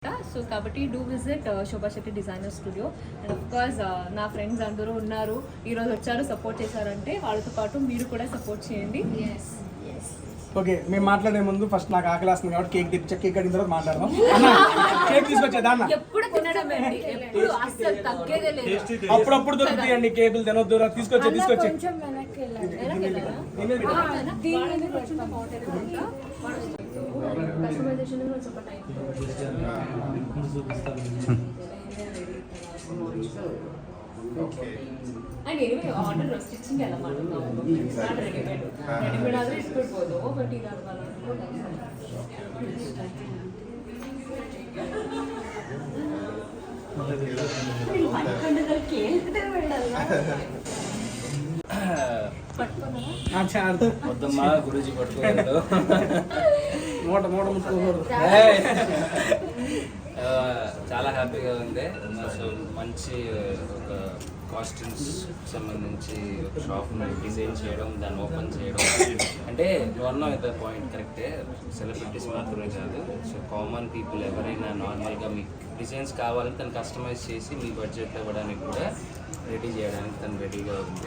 So కాబట్టి do visit Shobha Shetty designer studio. And of course నా friends అందరూ ఉన్నారు, ఈరోజు వచ్చారు, సపోర్ట్ చేశారంటే వాళ్ళతో పాటు మీరు కూడా సపోర్ట్ చేయండి. ఓకే, మేము మాట్లాడే ముందు ఫస్ట్ నాకు ఆకలి వస్తుంది కాబట్టి కేక్ తెచ్చా. కేక్ కట్టిన తర్వాత మాట్లాడదాం. కేక్ తీసుకొచ్చేదా అన్న? ఎప్పుడు తినడమే, ఎప్పుడు అస్సలు తగ్గేదే లేదు. అప్పుడప్పుడు దొరుకుతాయండి కేకులు, తినొద్దు. తీసుకొచ్చే అండ్ ఎనివే ఆర్డర్ స్టిచ్చింగ్ ఎలా మాట్లాడుతున్నాము, రెడీమేడ్ ಆದ್ರೆ ಇಟ್ಬಿಡ್ಬೋದು, ಬಟ್ ಈಗ వద్దమ్మా గురూజీ పట్టుకోవద్దు. మూట ముట్టుకోకూడదు. చాలా హ్యాపీగా ఉంది. సో మంచి ఒక కాస్ట్యూమ్స్ సంబంధించి ఒక షాప్ని డిజైన్ చేయడం, దాన్ని ఓపెన్ చేయడం అంటే అన్నావు ఇదే పాయింట్ కరెక్టే. సెలబ్రిటీస్ మాత్రమే కాదు, సో కామన్ పీపుల్ ఎవరైనా నార్మల్గా మీకు డిజైన్స్ కావాలని తను కస్టమైజ్ చేసి మీ బడ్జెట్ ఇవ్వడానికి కూడా రెడీ చేయడానికి తను రెడీగా ఉంది.